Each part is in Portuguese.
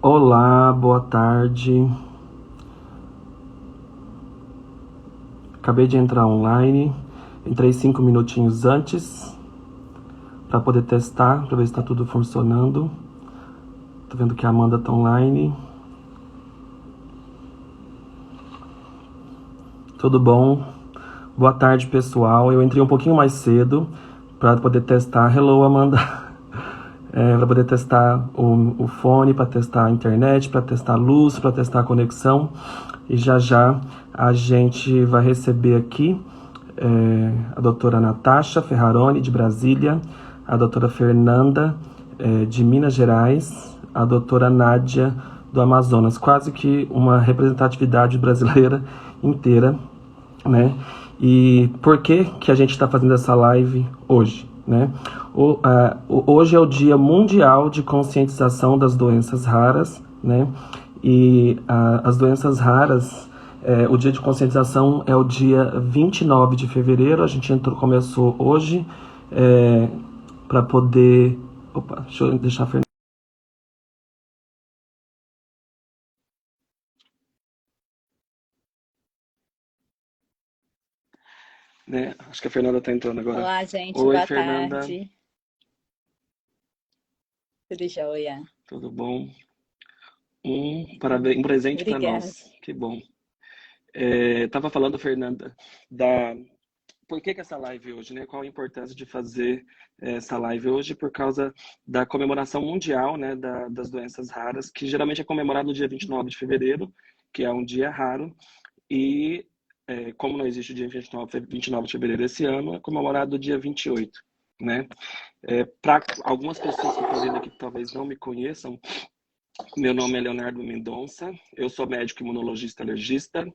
Olá, boa tarde. Acabei de entrar online. Entrei 5 minutinhos antes para poder testar, para ver se está tudo funcionando. Tô vendo que a Amanda tá online. Tudo bom? Boa tarde, pessoal. Eu entrei um pouquinho mais cedo para poder testar. Hello, Amanda. Para poder testar o fone, para testar a internet, para testar a luz, para testar a conexão. E já já a gente vai receber aqui a doutora Natasha Ferraroni, de Brasília, a doutora Fernanda, de Minas Gerais, a doutora Nádia, do Amazonas. Quase que uma representatividade brasileira inteira, né? E por que que a gente está fazendo essa live hoje, né? Hoje é o Dia Mundial de Conscientização das Doenças Raras, né? E as doenças raras, o dia de conscientização é o dia 29 de fevereiro. A gente começou hoje para poder... Opa, deixa eu deixar a Fernanda... Né? Acho que a Fernanda está entrando agora. Olá, gente, Oi, boa Fernanda. tarde. Tudo jóia? Tudo bom? Parabéns, um presente para Obrigada. nós. Que bom. Tava falando, Fernanda, por que essa live hoje, né? Qual a importância de fazer essa live hoje? Por causa da comemoração mundial, né, das doenças raras, que geralmente é comemorado no dia 29 de fevereiro, que é um dia raro, e como não existe o dia 29 de fevereiro esse ano, é comemorado o dia 28, né? Para algumas pessoas que estão vendo aqui que talvez não me conheçam, meu nome é Leonardo Mendonça, eu sou médico imunologista alergista,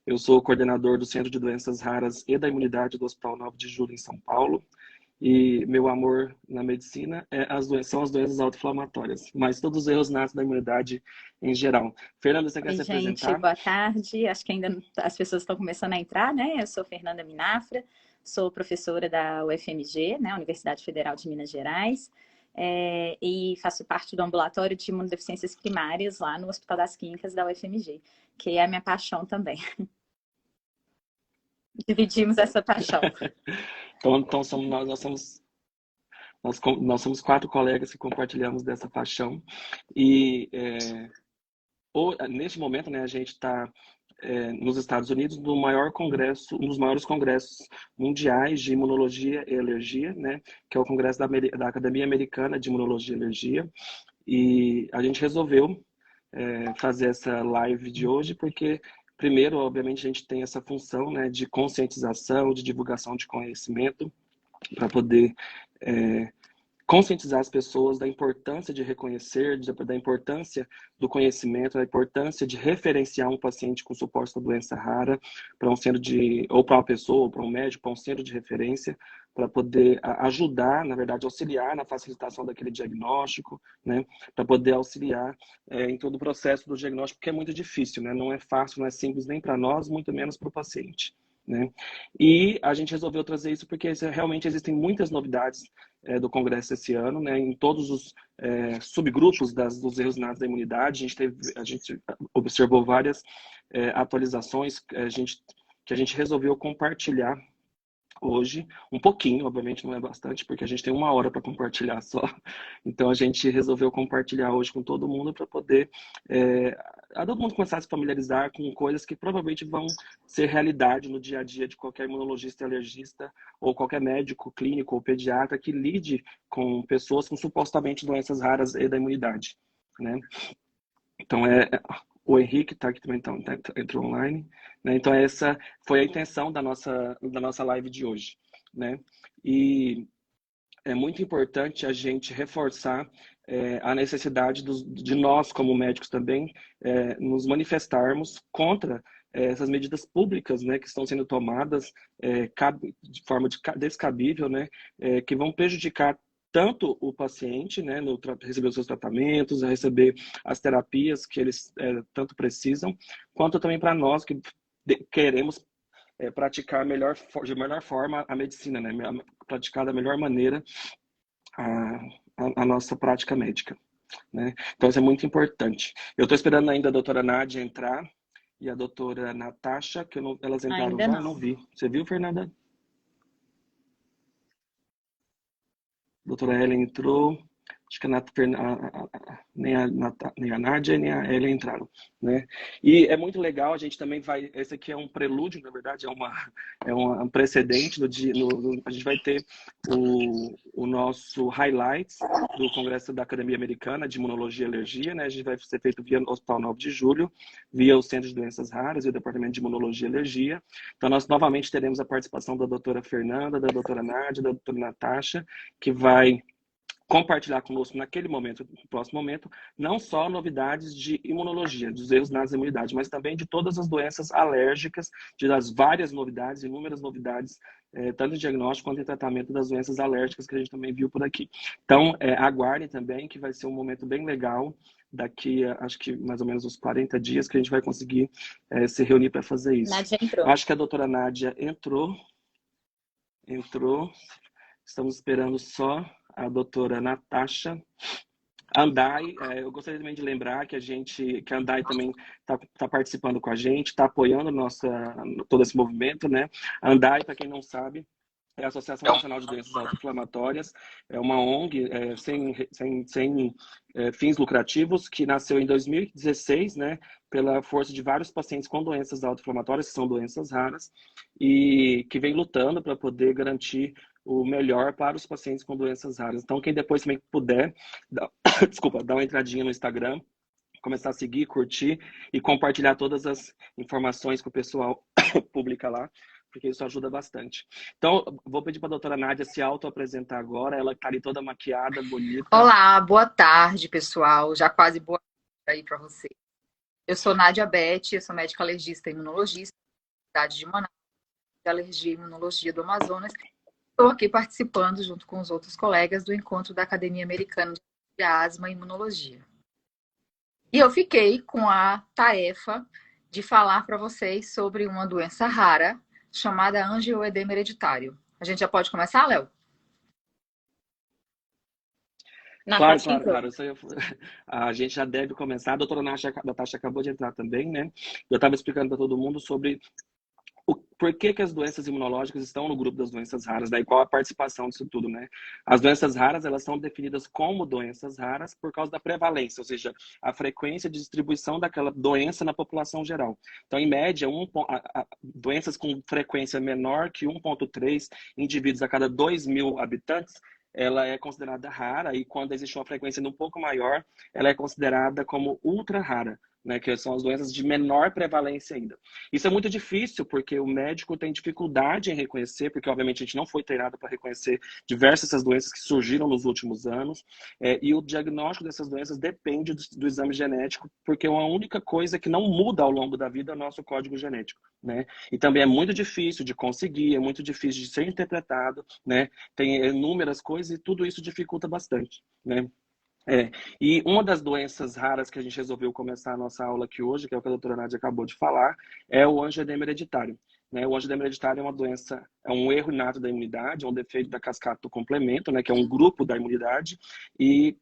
eu sou coordenador do Centro de Doenças Raras e da Imunidade do Hospital 9 de Julho, em São Paulo, e meu amor na medicina são as doenças autoinflamatórias, mas todos os erros nascem da imunidade em geral. Fernanda, você quer Oi, se gente, apresentar? boa tarde. Acho que ainda as pessoas estão começando a entrar, né? Eu sou Fernanda Minafra, sou professora da UFMG, né, Universidade Federal de Minas Gerais, e faço parte do ambulatório de imunodeficiências primárias lá no Hospital das Clínicas da UFMG, que é a minha paixão também. Dividimos essa paixão. Então somos nós somos quatro colegas que compartilhamos dessa paixão e neste momento, né, a gente está nos Estados Unidos no maior congresso, um dos maiores congressos mundiais de imunologia e alergia, né, que é o congresso da Academia Americana de Imunologia e Alergia. E a gente resolveu fazer essa live de hoje porque, primeiro, obviamente, a gente tem essa função, né, de conscientização, de divulgação de conhecimento para poder conscientizar as pessoas da importância de reconhecer, da importância do conhecimento, da importância de referenciar um paciente com suposta doença rara para um centro ou para uma pessoa, ou para um médico, para um centro de referência, para poder ajudar, na verdade, auxiliar na facilitação daquele diagnóstico, né, para poder auxiliar em todo o processo do diagnóstico, porque é muito difícil, né, não é fácil, não é simples nem para nós, muito menos para o paciente. Né? E a gente resolveu trazer isso porque realmente existem muitas novidades do Congresso esse ano, né, em todos os subgrupos dos erros natos da imunidade. A gente observou várias atualizações que a gente resolveu compartilhar hoje, um pouquinho, obviamente não é bastante, porque a gente tem 1 hora para compartilhar só. Então a gente resolveu compartilhar hoje com todo mundo para poder a todo mundo começar a se familiarizar com coisas que provavelmente vão ser realidade no dia a dia de qualquer imunologista e alergista ou qualquer médico clínico ou pediatra que lide com pessoas com supostamente doenças raras e da imunidade, né? Então, o Henrique está aqui também, então, entrou online. Né? Então, essa foi a intenção da nossa live de hoje. Né? E é muito importante a gente reforçar a necessidade de nós, como médicos também, nos manifestarmos contra essas medidas públicas, né, que estão sendo tomadas de forma descabível, né, que vão prejudicar tanto o paciente, né, no receber os seus tratamentos, a receber as terapias que eles tanto precisam, quanto também para nós que queremos praticar de melhor forma a medicina, né, praticar da melhor maneira a nossa prática médica. né? Então, isso é muito importante. Eu estou esperando ainda a doutora Nádia entrar e a doutora Natasha, que elas entraram Ainda já? não. Eu não vi. Você viu, Fernanda? A doutora Ellen entrou. Acho que nem a Nádia nem a Ellen entraram, né? E é muito legal, a gente também vai... Esse aqui é um prelúdio, na verdade, é um precedente. A gente vai ter o nosso highlights do Congresso da Academia Americana de Imunologia e Alergia, né? A gente vai ser feito via o Hospital 9 de Julho, via o Centro de Doenças Raras e o Departamento de Imunologia e Alergia. Então, nós novamente teremos a participação da doutora Fernanda, da doutora Nádia, da doutora Natasha, que vai compartilhar conosco naquele momento, no próximo momento, não só novidades de imunologia, dos erros nas imunidades, mas também de todas as doenças alérgicas, das várias novidades, inúmeras novidades, tanto em diagnóstico quanto em tratamento das doenças alérgicas que a gente também viu por aqui. Então, aguardem também, que vai ser um momento bem legal, daqui a, acho que mais ou menos uns 40 dias, que a gente vai conseguir se reunir para fazer isso. Nádia entrou. Eu acho que a doutora Nádia entrou, estamos esperando só a doutora Natasha. Andai, eu gostaria também de lembrar que a Andai também está participando com a gente, está apoiando todo esse movimento, né? A Andai, para quem não sabe, é a Associação Nacional de Doenças Autoinflamatórias, é uma ONG sem fins lucrativos, que nasceu em 2016, né, pela força de vários pacientes com doenças autoinflamatórias, que são doenças raras, e que vem lutando para poder garantir o melhor para os pacientes com doenças raras. Então, quem depois também puder, desculpa, dá uma entradinha no Instagram, começar a seguir, curtir e compartilhar todas as informações que o pessoal publica lá, porque isso ajuda bastante. Então, vou pedir para a doutora Nádia se auto-apresentar agora. Ela está ali toda maquiada, bonita. Olá, boa tarde, pessoal. Já quase boa tarde aí para você. Eu sou Nádia Beth, eu sou médica alergista e imunologista da cidade de Manaus, de Alergia e Imunologia do Amazonas. Estou aqui participando, junto com os outros colegas, do encontro da Academia Americana de Asma e Imunologia. E eu fiquei com a tarefa de falar para vocês sobre uma doença rara chamada angioedema hereditário. A gente já pode começar, Léo? Claro. A gente já deve começar. A doutora Natasha acabou de entrar também, né? Eu estava explicando para todo mundo sobre por que as doenças imunológicas estão no grupo das doenças raras, daí qual a participação disso tudo, né? As doenças raras, elas são definidas como doenças raras por causa da prevalência, ou seja, a frequência de distribuição daquela doença na população geral. Então, em média, doenças com frequência menor que 1,3 indivíduos a cada 2.000 habitantes, ela é considerada rara, e quando existe uma frequência um pouco maior, ela é considerada como ultra rara, né, que são as doenças de menor prevalência ainda. Isso é muito difícil, porque o médico tem dificuldade em reconhecer, porque obviamente a gente não foi treinado para reconhecer diversas essas doenças que surgiram nos últimos anos, e o diagnóstico dessas doenças depende do exame genético, porque é uma única coisa que não muda ao longo da vida é o nosso código genético, né? E também é muito difícil de conseguir, é muito difícil de ser interpretado, né? Tem inúmeras coisas e tudo isso dificulta bastante, né? E uma das doenças raras que a gente resolveu começar a nossa aula aqui hoje, que é o que a doutora Nádia acabou de falar, é o angioedema hereditário, né? O angioedema hereditário é uma doença, é um erro inato da imunidade, é um defeito da cascata do complemento, né? Que é um grupo da imunidade, e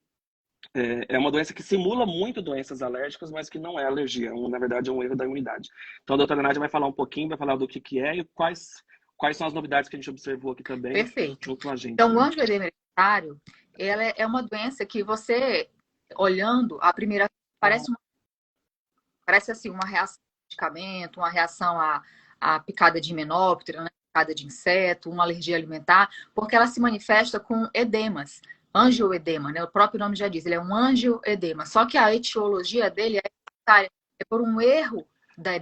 é uma doença que simula muito doenças alérgicas, mas que não é alergia, na verdade é um erro da imunidade. Então a doutora Nádia vai falar um pouquinho, vai falar do que é e quais são as novidades que a gente observou aqui também. Perfeito. Junto com a gente. Então, o angioedema hereditário, ela é uma doença que você, olhando, a primeira parece assim, uma reação ao medicamento, uma reação à picada de himenóptera, né? Picada de inseto, uma alergia alimentar, porque ela se manifesta com edemas, angioedema, né? O próprio nome já diz, ele é um angioedema, só que a etiologia dele é por um erro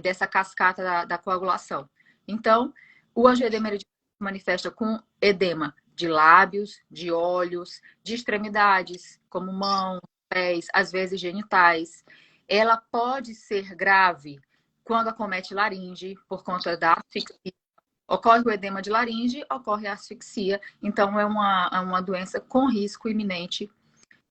dessa cascata da coagulação. Então, o angioedema hereditário se manifesta com edema de lábios, de olhos, de extremidades, como mãos, pés, às vezes genitais. Ela pode ser grave quando acomete laringe, por conta da asfixia. Ocorre o edema de laringe, ocorre a asfixia. Então, é uma doença com risco iminente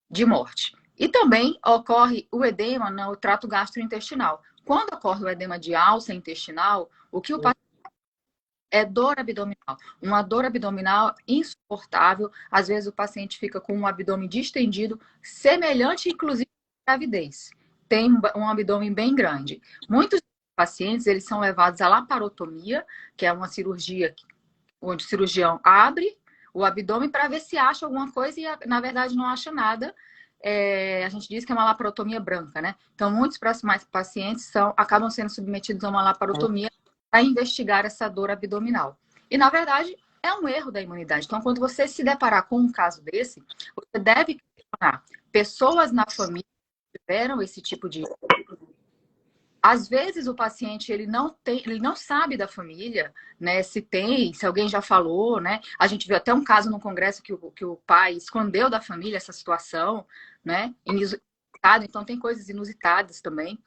de morte. E também ocorre o edema no trato gastrointestinal. Quando ocorre o edema de alça intestinal, o que o paciente é dor abdominal. Uma dor abdominal insuportável. Às vezes o paciente fica com um abdômen distendido, semelhante, inclusive, à gravidez. Tem um abdômen bem grande. Muitos pacientes, eles são levados à laparotomia, que é uma cirurgia onde o cirurgião abre o abdômen para ver se acha alguma coisa e, na verdade, não acha nada. A gente diz que é uma laparotomia branca, né? Então, muitos pacientes acabam sendo submetidos a uma laparotomia para investigar essa dor abdominal. E, na verdade, é um erro da imunidade. Então, quando você se deparar com um caso desse, você deve questionar pessoas na família que tiveram esse tipo de... Às vezes o paciente ele não sabe da família, né? Se alguém já falou, né? A gente viu até um caso no congresso que o pai escondeu da família essa situação, né? Inusitado, então tem coisas inusitadas também.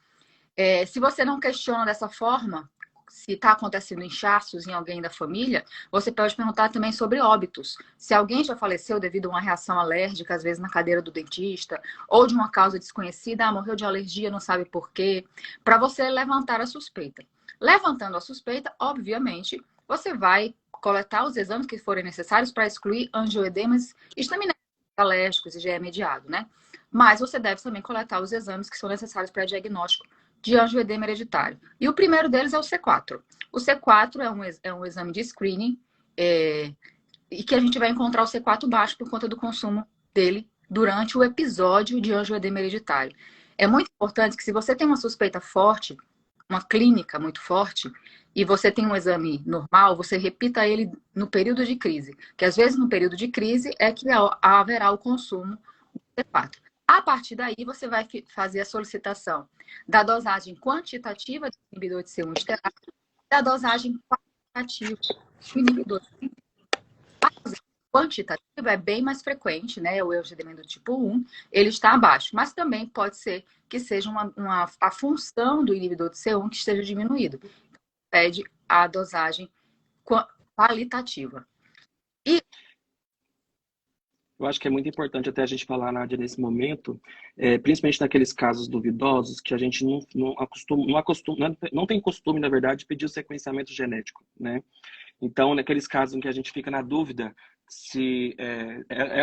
Se você não questiona dessa forma, se está acontecendo inchaços em alguém da família, você pode perguntar também sobre óbitos. Se alguém já faleceu devido a uma reação alérgica, às vezes na cadeira do dentista, ou de uma causa desconhecida, morreu de alergia, não sabe por quê, para você levantar a suspeita. Levantando a suspeita, obviamente, você vai coletar os exames que forem necessários para excluir angioedemas estaminéricos, alérgicos, IgE mediado, né? Mas você deve também coletar os exames que são necessários para diagnóstico de angioedema hereditário. E o primeiro deles é o C4. O C4 é um exame de screening e que a gente vai encontrar o C4 baixo por conta do consumo dele durante o episódio de angioedema hereditário. É muito importante que se você tem uma suspeita forte, uma clínica muito forte, e você tem um exame normal, você repita ele no período de crise. Que às vezes no período de crise é que haverá o consumo do C4. A partir daí, você vai fazer a solicitação da dosagem quantitativa do inibidor de C1 esterátil e da dosagem qualitativa do inibidor de C1. A dosagem quantitativa é bem mais frequente, né? O angioedema do tipo 1, ele está abaixo. Mas também pode ser que seja a função do inibidor de C1 que esteja diminuído. Pede a dosagem qualitativa. Eu acho que é muito importante até a gente falar, Nádia, nesse momento, principalmente naqueles casos duvidosos, que a gente não tem costume, na verdade, de pedir o sequenciamento genético, né? Então, naqueles casos em que a gente fica na dúvida se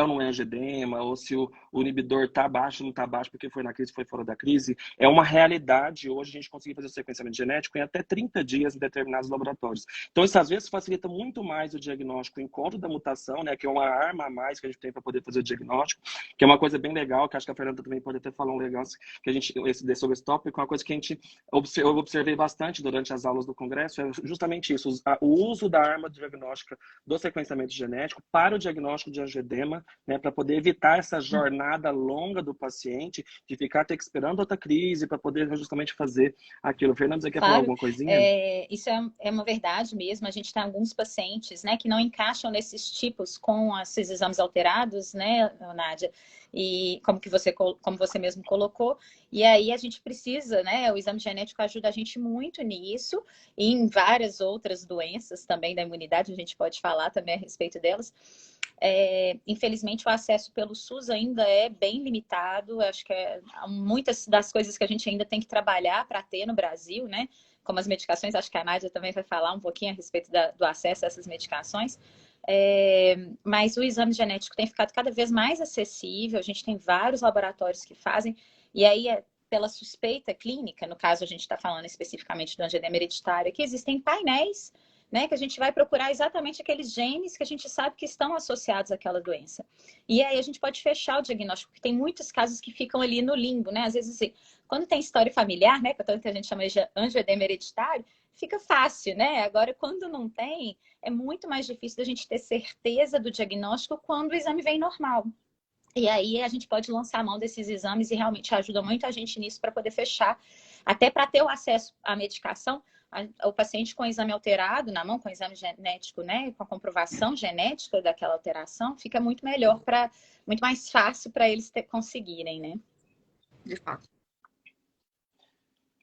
ou não é angioedema, ou se o inibidor está baixo ou não está baixo porque foi na crise, foi fora da crise, é uma realidade hoje a gente conseguir fazer o sequenciamento genético em até 30 dias em determinados laboratórios. Então, isso às vezes facilita muito mais o diagnóstico, o encontro da mutação, né, que é uma arma a mais que a gente tem para poder fazer o diagnóstico, que é uma coisa bem legal, que acho que a Fernanda também pode até falar um legal que a gente, sobre esse tópico, uma coisa que a gente eu observei bastante durante as aulas do congresso, é justamente isso, o uso da arma diagnóstica do sequenciamento genético para o diagnóstico de angioedema, né, para poder evitar essa jornada longa do paciente, de ficar até esperando outra crise para poder justamente fazer aquilo. Fernando, você quer falar alguma coisinha? Isso é uma verdade mesmo. A gente tem alguns pacientes, né, que não encaixam nesses tipos com esses exames alterados, né, Nádia? E como você mesmo colocou, e aí a gente precisa, né, o exame genético ajuda a gente muito nisso, e em várias outras doenças também da imunidade, a gente pode falar também a respeito delas. Infelizmente o acesso pelo SUS ainda é bem limitado, acho que muitas das coisas que a gente ainda tem que trabalhar para ter no Brasil, né, como as medicações, acho que a Nádia também vai falar um pouquinho a respeito do acesso a essas medicações. Mas o exame genético tem ficado cada vez mais acessível, a gente tem vários laboratórios que fazem, e aí pela suspeita clínica, no caso a gente está falando especificamente do angioedema hereditário, que existem painéis, né, que a gente vai procurar exatamente aqueles genes que a gente sabe que estão associados àquela doença. E aí a gente pode fechar o diagnóstico, porque tem muitos casos que ficam ali no limbo, né? Às vezes, assim, quando tem história familiar, né, que a gente chama de angioedema hereditário, fica fácil, né? Agora, quando não tem, é muito mais difícil da gente ter certeza do diagnóstico quando o exame vem normal. E aí a gente pode lançar a mão desses exames e realmente ajuda muito a gente nisso para poder fechar, até para ter o acesso à medicação. O paciente com exame alterado na mão, com exame genético, né, com a comprovação genética daquela alteração, fica muito melhor, muito mais fácil para eles conseguirem, né? De fato.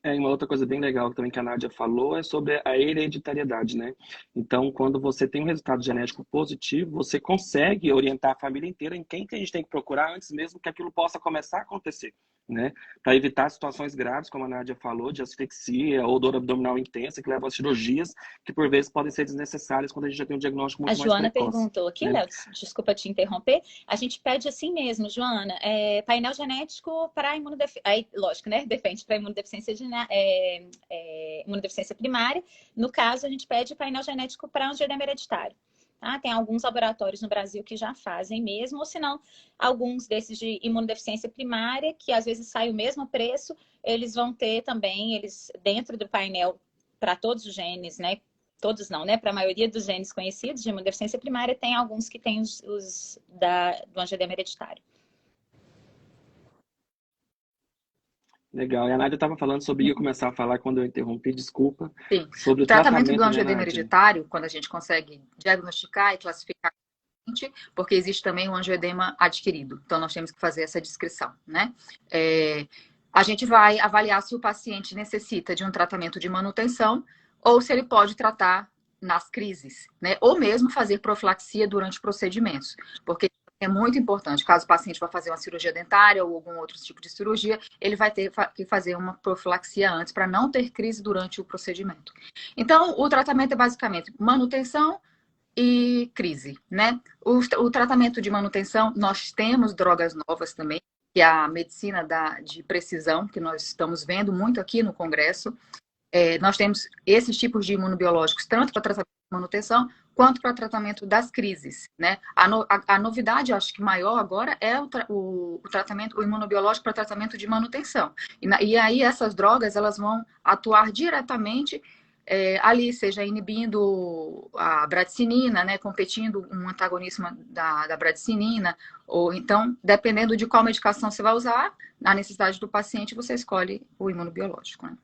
E uma outra coisa bem legal também que a Nádia falou é sobre a hereditariedade, né? Então, quando você tem um resultado genético positivo, você consegue orientar a família inteira em quem que a gente tem que procurar antes mesmo que aquilo possa começar a acontecer. né? Para evitar situações graves, como a Nádia falou, de asfixia ou dor abdominal intensa, que levam a cirurgias que, por vezes, podem ser desnecessárias quando a gente já tem um diagnóstico A muito mais Joana precoce, perguntou aqui, né? Léo, desculpa te interromper. A gente pede assim mesmo, Joana, painel genético para imunodeficiência. Aí, lógico, né? Depende para imunodeficiência, imunodeficiência primária. No caso, a gente pede painel genético para angioedema hereditário. Tá? Tem alguns laboratórios no Brasil que já fazem mesmo, ou se não, alguns desses de imunodeficiência primária, que às vezes sai o mesmo preço, eles vão ter também, eles dentro do painel para todos os genes, né? Todos não, né? Para a maioria dos genes conhecidos de imunodeficiência primária, tem alguns que têm do angioedema hereditário. Legal. E a Nádia estava falando sobre, ia começar a falar quando eu interrompi, desculpa, Sim. sobre O o tratamento do tratamento, né, angioedema Nádia? hereditário, quando a gente consegue diagnosticar e classificar, porque existe também o angioedema adquirido. Então, nós temos que fazer essa descrição, né? A gente vai avaliar se o paciente necessita de um tratamento de manutenção ou se ele pode tratar nas crises, né? Ou mesmo fazer profilaxia durante procedimentos, porque é muito importante. Caso o paciente vá fazer uma cirurgia dentária ou algum outro tipo de cirurgia, ele vai ter que fazer uma profilaxia antes para não ter crise durante o procedimento. Então, o tratamento é basicamente manutenção e crise, né? O tratamento de manutenção, nós temos drogas novas também, que é a medicina de precisão, que nós estamos vendo muito aqui no Congresso. Nós temos esses tipos de imunobiológicos, tanto para tratamento de manutenção, quanto para tratamento das crises, né? A novidade, acho que maior agora, é o tratamento, o imunobiológico para tratamento de manutenção. E aí essas drogas, elas vão atuar diretamente ali, seja inibindo a bradicinina, né, competindo um antagonismo da bradicinina, ou então, dependendo de qual medicação você vai usar, na necessidade do paciente, você escolhe o imunobiológico, né?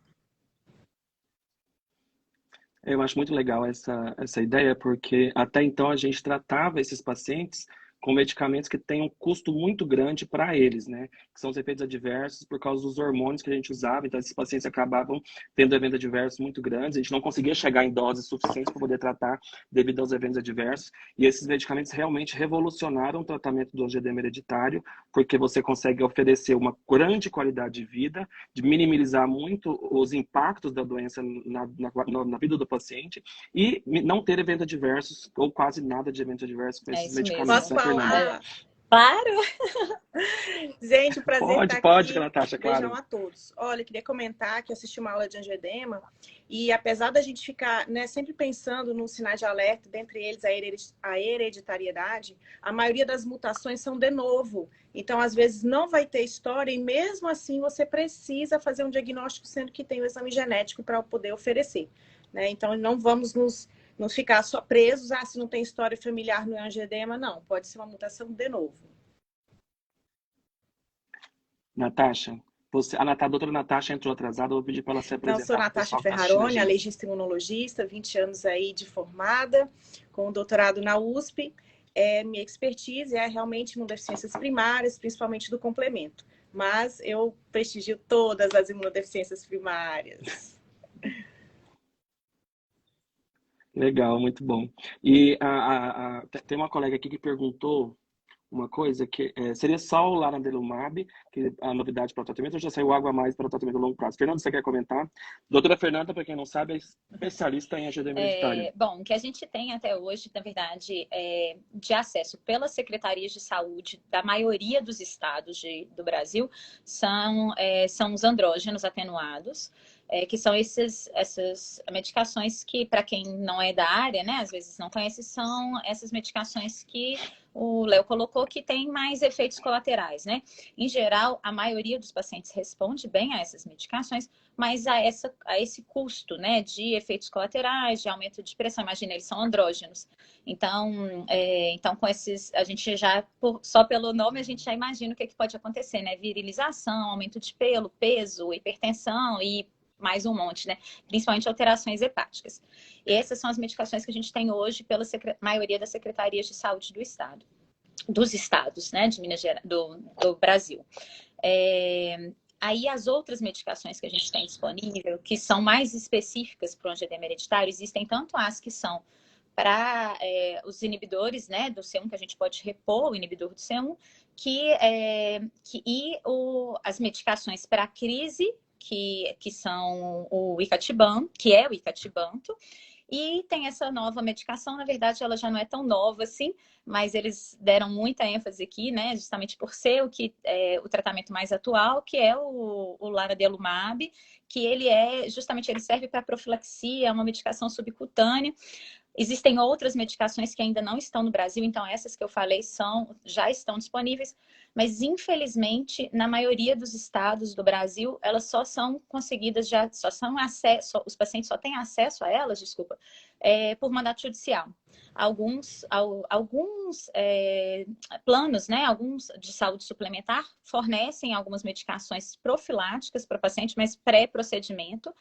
Eu acho muito legal essa ideia, porque até então a gente tratava esses pacientes com medicamentos que têm um custo muito grande para eles, né? Que são os efeitos adversos por causa dos hormônios que a gente usava. Então, esses pacientes acabavam tendo eventos adversos muito grandes. A gente não conseguia chegar em doses suficientes para poder tratar devido aos eventos adversos. E esses medicamentos realmente revolucionaram o tratamento do angioedema hereditário, porque você consegue oferecer uma grande qualidade de vida, de minimizar muito os impactos da doença na vida do paciente e não ter eventos adversos ou quase nada de eventos adversos com esses Isso mesmo. medicamentos. Posso falar? Claro! Gente, o prazer Pode, estar pode, aqui. Natasha, Beijão claro. a todos. Olha, eu queria comentar que eu assisti uma aula de angioedema e apesar da gente ficar, né, sempre pensando nos sinais de alerta, dentre eles a hereditariedade, a maioria das mutações são de novo. Então, às vezes, não vai ter história e mesmo assim você precisa fazer um diagnóstico, sendo que tem o exame genético para poder oferecer, né? Então, não vamos não ficar só presos, se não tem história familiar no angioedema, não. Pode ser uma mutação de novo. Natasha, a doutora Natasha entrou atrasada, eu vou pedir para ela se Não, sou apresentar para o Natasha pessoal que está assistindo a Ferraroni, gente. alergista imunologista, 20 anos aí de formada, com doutorado na USP. Minha expertise é realmente imunodeficiências primárias, principalmente do complemento. Mas eu prestigio todas as imunodeficiências primárias. Legal, muito bom. E tem uma colega aqui que perguntou uma coisa, que seria só o Lanadelumab, que a novidade para o tratamento, ou já saiu algo a mais para o tratamento a longo prazo? Fernanda, você quer comentar? Doutora Fernanda, para quem não sabe, é especialista em angioedema hereditário. Bom, o que a gente tem até hoje, na verdade, de acesso pelas secretarias de saúde da maioria dos estados do Brasil são os andrógenos atenuados, que são essas medicações que, para quem não é da área, né, às vezes não conhece, são essas medicações que o Léo colocou que tem mais efeitos colaterais, né? Em geral, a maioria dos pacientes responde bem a essas medicações, mas a esse custo, né, de efeitos colaterais, de aumento de pressão. Imagina, eles são andrógenos. Então, com esses, a gente já, só pelo nome, a gente já imagina o que pode acontecer, né? Virilização, aumento de pelo, peso, hipertensão e mais um monte, né? Principalmente alterações hepáticas. E essas são as medicações que a gente tem hoje pela maioria das secretarias de saúde do estado, dos estados, né, de Minas Gerais, do Brasil. Aí as outras medicações que a gente tem disponível, que são mais específicas para o angioedema hereditário, existem tanto as que são para os inibidores, né, do C1, que a gente pode repor o inibidor do C1, as medicações para crise, que são o icatibant, que é o icatibanto, e tem essa nova medicação, na verdade ela já não é tão nova assim, mas eles deram muita ênfase aqui, né, justamente por ser o tratamento mais atual, que é o lanadelumab, que ele serve para profilaxia, é uma medicação subcutânea. Existem outras medicações que ainda não estão no Brasil, então essas que eu falei já estão disponíveis, mas infelizmente, na maioria dos estados do Brasil, elas só são conseguidas, os pacientes só têm acesso a elas, desculpa, por mandato judicial. Alguns planos, né, alguns de saúde suplementar, fornecem algumas medicações profiláticas para o paciente, mas pré-procedimento.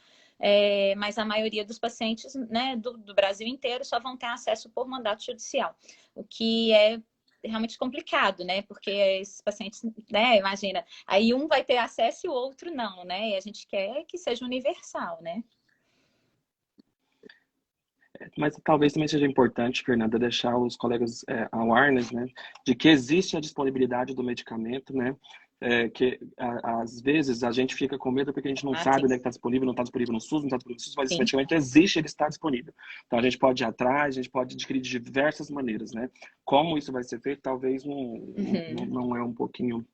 Mas a maioria dos pacientes, né, do Brasil inteiro só vão ter acesso por mandato judicial, o que é realmente complicado, né? Porque esses pacientes, né, imagina, aí um vai ter acesso e o outro não, né? E a gente quer que seja universal, né? Mas talvez também seja importante, Fernanda, deixar os colegas awareness, né, de que existe a disponibilidade do medicamento, né, que às vezes a gente fica com medo porque a gente não sabe onde é que está disponível, não está disponível no SUS, não está disponível no SUS, mas esse medicamento existe, ele está disponível. Então a gente pode ir atrás, a gente pode adquirir de diversas maneiras, né? Como isso vai ser feito, talvez não é um pouquinho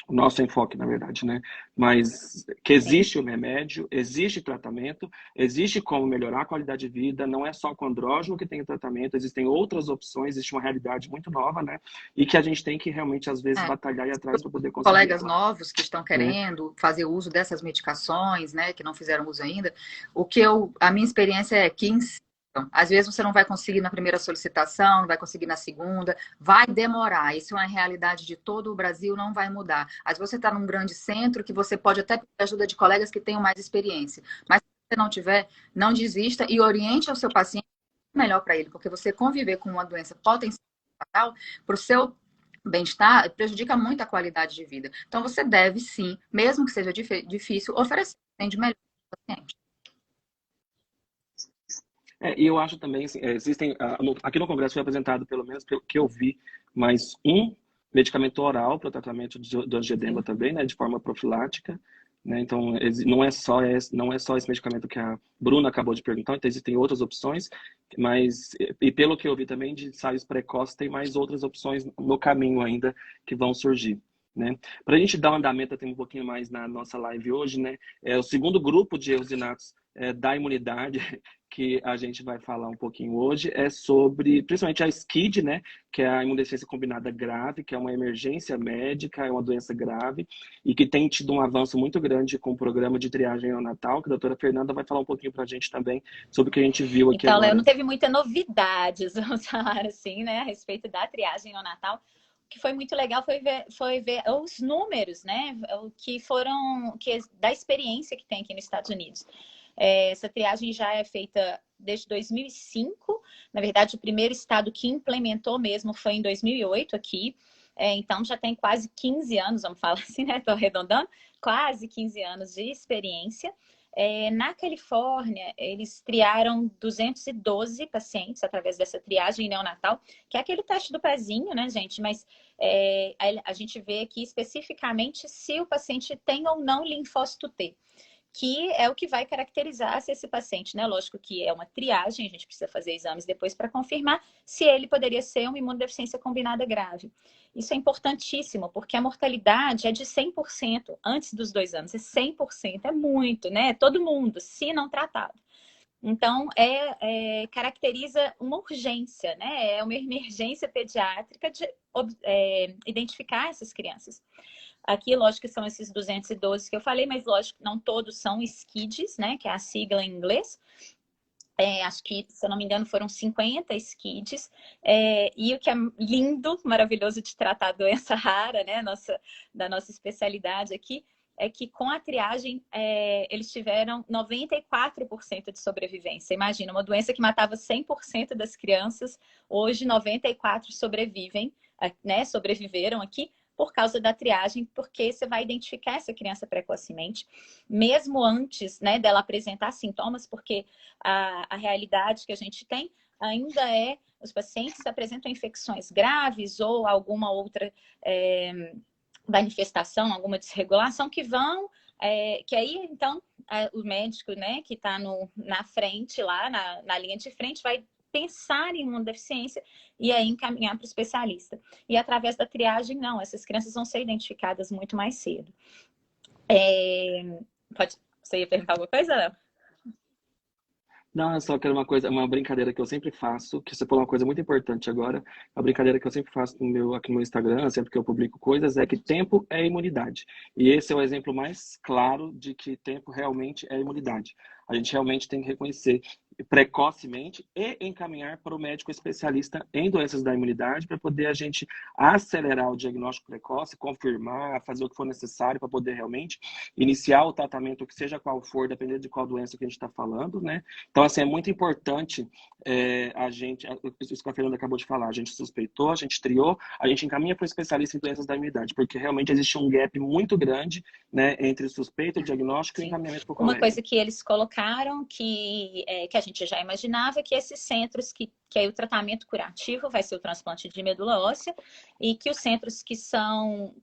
o nosso enfoque, na verdade, né? Mas que existe o remédio, existe tratamento, existe como melhorar a qualidade de vida, não é só com andrógeno que tem o tratamento, existem outras opções, existe uma realidade muito nova, né? E que a gente tem que realmente, às vezes, batalhar e ir atrás para poder conseguir. Colegas novos que estão querendo fazer uso dessas medicações, né, que não fizeram uso ainda, a minha experiência é que às vezes você não vai conseguir na primeira solicitação, não vai conseguir na segunda, vai demorar. Isso é uma realidade de todo o Brasil, não vai mudar. Às vezes você está num grande centro que você pode até pedir ajuda de colegas que tenham mais experiência. Mas se você não tiver, não desista e oriente ao seu paciente melhor para ele, porque você conviver com uma doença potencial fatal, para o seu bem-estar, prejudica muito a qualidade de vida. Então você deve sim, mesmo que seja difícil, oferecer de melhor ao paciente. E eu acho também, assim, existem, aqui no Congresso foi apresentado, pelo menos pelo que eu vi, mais um medicamento oral para o tratamento do angioedema também, né, de forma profilática, né, então não é só esse medicamento que a Bruna acabou de perguntar, então existem outras opções, mas, e pelo que eu vi também, de ensaios precoces, tem mais outras opções no caminho ainda que vão surgir. Né? Para a gente dar um andamento até um pouquinho mais na nossa live hoje, né? O segundo grupo de erros inatos da imunidade que a gente vai falar um pouquinho hoje é sobre, principalmente a SCID, né? Que é a imunodeficiência combinada grave, que é uma emergência médica, é uma doença grave e que tem tido um avanço muito grande com o programa de triagem neonatal, que a doutora Fernanda vai falar um pouquinho para a gente também sobre o que a gente viu aqui então, agora. Léo, não teve muita novidades, vamos falar assim, né? A respeito da triagem neonatal. O que foi muito legal foi ver os números, né? Da experiência que tem aqui nos Estados Unidos. Essa triagem já é feita desde 2005. Na verdade, o primeiro estado que implementou mesmo foi em 2008 aqui. Então, já tem quase 15 anos, vamos falar assim, né? Estou arredondando. Quase 15 anos de experiência. Na Califórnia, eles triaram 212 pacientes através dessa triagem neonatal, que é aquele teste do pezinho, né, gente? Mas a gente vê aqui especificamente se o paciente tem ou não linfócito T, que é o que vai caracterizar se esse paciente, né? Lógico que é uma triagem, a gente precisa fazer exames depois para confirmar se ele poderia ser uma imunodeficiência combinada grave. Isso é importantíssimo, porque a mortalidade é de 100% antes dos 2 anos. É 100%, é muito, né? Todo mundo, se não tratado. Então, caracteriza uma urgência, né? É uma emergência pediátrica de identificar essas crianças. Aqui, lógico que são esses 212 que eu falei, mas lógico que não todos são SCIDs, né? Que é a sigla em inglês. Acho que, se eu não me engano, foram 50 SCIDs. E o que é lindo, maravilhoso de tratar a doença rara, né? Da nossa especialidade aqui, é que com a triagem eles tiveram 94% de sobrevivência. Imagina, uma doença que matava 100% das crianças, hoje 94% sobrevivem, né? Sobreviveram aqui por causa da triagem, porque você vai identificar essa criança precocemente, mesmo antes, né, dela apresentar sintomas, porque a realidade que a gente tem, ainda os pacientes apresentam infecções graves ou alguma outra manifestação, alguma desregulação que vão, que aí, então, o médico, né, que está na frente, lá na linha de frente, vai pensar em uma deficiência e aí encaminhar para o especialista. E através da triagem, não, essas crianças vão ser identificadas muito mais cedo. Você ia perguntar alguma coisa, Léo? Não, é só que era uma brincadeira que eu sempre faço, que você falou uma coisa muito importante agora, a brincadeira que eu sempre faço aqui no meu Instagram, sempre que eu publico coisas, é que tempo é imunidade. E esse é o exemplo mais claro de que tempo realmente é imunidade. A gente realmente tem que reconhecer precocemente e encaminhar para o médico especialista em doenças da imunidade para poder a gente acelerar o diagnóstico precoce, confirmar, fazer o que for necessário para poder realmente iniciar o tratamento, que seja qual for, dependendo de qual doença que a gente está falando, né? Então, assim, é muito importante a gente, isso que a Fernanda acabou de falar, a gente suspeitou, a gente triou, a gente encaminha para o especialista em doenças da imunidade, porque realmente existe um gap muito grande, né, entre suspeita, o diagnóstico e o encaminhamento para o colega. Uma coisa que eles colocaram, que a gente já imaginava, que esses centros que aí o tratamento curativo vai ser o transplante de medula óssea, e que os centros que são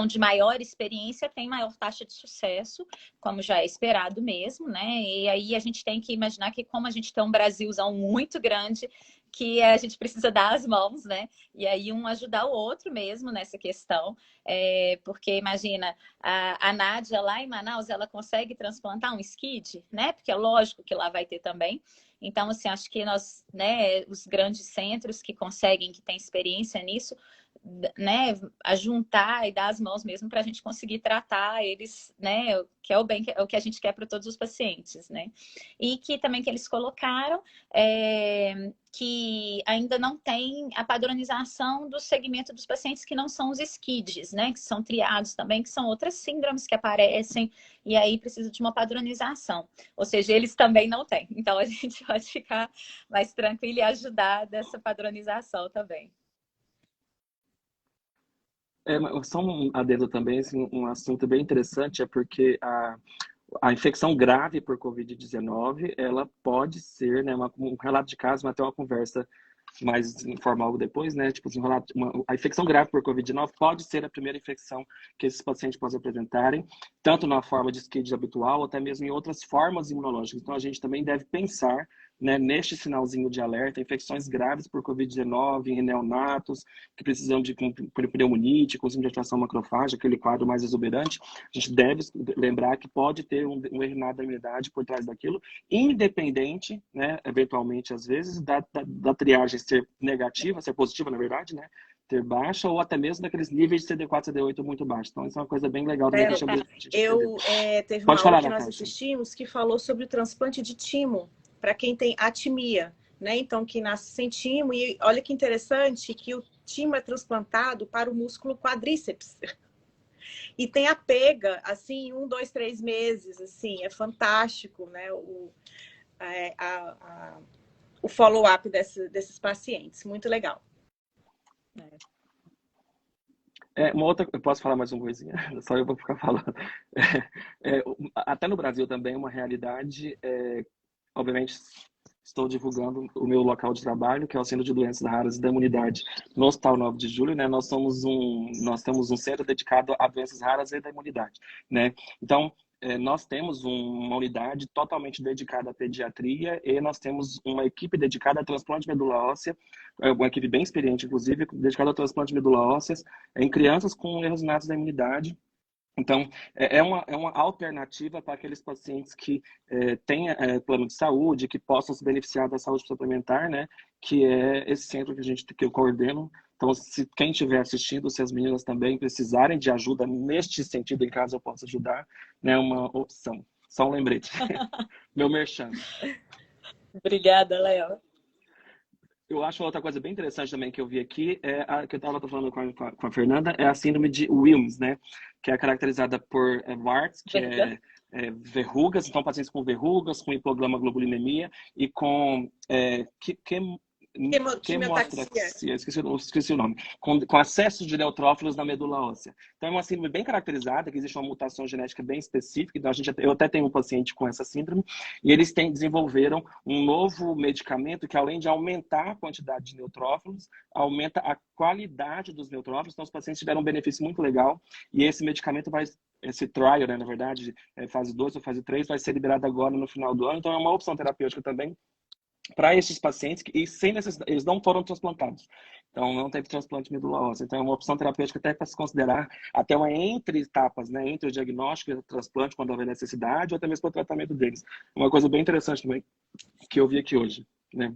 de maior experiência têm maior taxa de sucesso, como já é esperado mesmo, né? E aí a gente tem que imaginar que, como a gente tem um Brasilzão muito grande, que a gente precisa dar as mãos, né? E aí um ajudar o outro mesmo nessa questão. Porque imagina, a Nádia lá em Manaus, ela consegue transplantar um SCID, né? Porque é lógico que lá vai ter também. Então, assim, acho que nós, né, os grandes centros que conseguem, que têm experiência nisso, né, a juntar e dar as mãos mesmo para a gente conseguir tratar eles, né, que é o bem, que é o que a gente quer para todos os pacientes, né. E que também que eles colocaram que ainda não tem a padronização do segmento dos pacientes que não são os SCIDs, né, que são triados também, que são outras síndromes que aparecem e aí precisa de uma padronização. Ou seja, eles também não têm. Então a gente pode ficar mais tranquilo e ajudar dessa padronização também. Só um adendo também, assim, um assunto bem interessante é porque a infecção grave por Covid-19, ela pode ser, né, um relato de caso, mas até uma conversa mais informal depois, né, tipo, a infecção grave por Covid-19 pode ser a primeira infecção que esses pacientes podem apresentarem, tanto na forma de SCID habitual, ou até mesmo em outras formas imunológicas. Então, a gente também deve pensar, né, neste sinalzinho de alerta, infecções graves por Covid-19 em neonatos, que precisam de pneumonite, com síndrome de ativação macrofágica, aquele quadro mais exuberante. A gente deve lembrar que pode ter um RNA da imunidade por trás daquilo, independente, né, eventualmente, às vezes, da triagem ser negativa, ser positiva, na verdade, né, ter baixa, ou até mesmo daqueles níveis de CD4, CD8 muito baixos. Então, isso é uma coisa bem legal também. Teve uma aula que nós assistimos que falou sobre o transplante de timo, para quem tem atimia, né? Então, que nasce sem timo. E olha que interessante que o timo é transplantado para o músculo quadríceps. E tem a pega, assim, 1, 2, 3 meses, assim, é fantástico, né? O follow-up desses pacientes, muito legal. Uma outra, eu posso falar mais uma coisinha? Só eu vou ficar falando. Até no Brasil também, uma realidade, obviamente, estou divulgando o meu local de trabalho, que é o Centro de Doenças Raras e da Imunidade no Hospital 9 de Julho, né? Nós temos um centro dedicado a doenças raras e da imunidade, né? Então, nós temos uma unidade totalmente dedicada à pediatria e nós temos uma equipe dedicada a transplante de medula óssea, uma equipe bem experiente, inclusive, dedicada ao transplante de medula óssea em crianças com erros inatos da imunidade. Então, é uma alternativa para aqueles pacientes que têm plano de saúde, que possam se beneficiar da saúde suplementar, né? Que é esse centro que eu coordeno. Então, se quem estiver assistindo, se as meninas também precisarem de ajuda neste sentido, em caso eu possa ajudar, né? Uma opção. Só um lembrete. Meu merchan. Obrigada, Léo. Eu acho outra coisa bem interessante também que eu vi aqui, que eu estava falando com a Fernanda, é a síndrome de Wilms, né? Que é caracterizada por warts, que é verrugas, então pacientes com verrugas, com hipogloma globulinemia e com quimiotaxia, esqueci o nome, com acesso de neutrófilos na medula óssea. Então, é uma síndrome bem caracterizada, que existe uma mutação genética bem específica. Então, eu até tenho um paciente com essa síndrome, e eles desenvolveram um novo medicamento que, além de aumentar a quantidade de neutrófilos, aumenta a qualidade dos neutrófilos. Então, os pacientes tiveram um benefício muito legal, e esse medicamento esse trial, né, na verdade, fase 2 ou fase 3, vai ser liberado agora no final do ano. Então, é uma opção terapêutica também para esses pacientes e sem necessidade, eles não foram transplantados. Então, não teve transplante de medula óssea. Então, é uma opção terapêutica até para se considerar até uma entre etapas, né? Entre o diagnóstico e o transplante, quando houver necessidade, ou até mesmo para o tratamento deles. Uma coisa bem interessante também, que eu vi aqui hoje, né?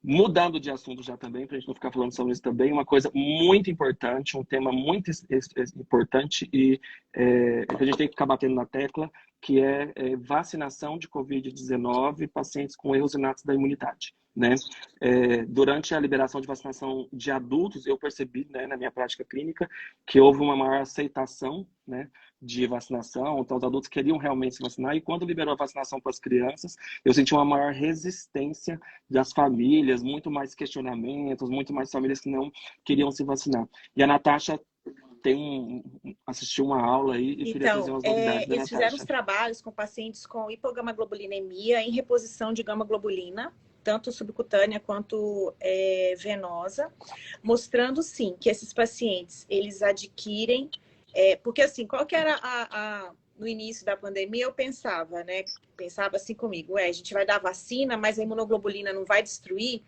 Mudando de assunto já também, para a gente não ficar falando sobre isso também, uma coisa muito importante, um tema muito importante e que a gente tem que ficar batendo na tecla, que é vacinação de Covid-19 pacientes com erros inatos da imunidade, né? Durante a liberação de vacinação de adultos, eu percebi, né, na minha prática clínica, que houve uma maior aceitação, né, de vacinação. Então, os adultos queriam realmente se vacinar, e quando liberou a vacinação para as crianças, eu senti uma maior resistência das famílias, muito mais questionamentos, muito mais famílias que não queriam se vacinar. E a Natasha assistiu uma aula aí e queria trazer umas novidades da eles fizeram os trabalhos com pacientes com hipogamaglobulinemia em reposição de gama-globulina, tanto subcutânea quanto venosa, mostrando, sim, que esses pacientes, eles adquirem... porque, assim, qual que era no início da pandemia, eu pensava, né? Pensava assim comigo, a gente vai dar vacina, mas a imunoglobulina não vai destruir,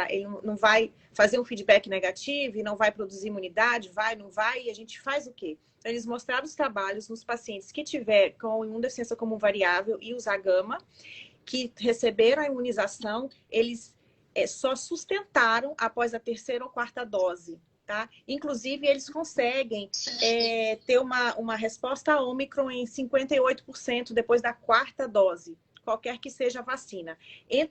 ele não vai fazer um feedback negativo e não vai produzir imunidade, não vai, e a gente faz o quê? Então, eles mostraram os trabalhos nos pacientes que tiver com imunodeficiência comum variável e usar gama, que receberam a imunização, eles só sustentaram após a terceira ou quarta dose. Tá? Inclusive, eles conseguem ter uma resposta a Ômicron em 58% depois da quarta dose, qualquer que seja a vacina.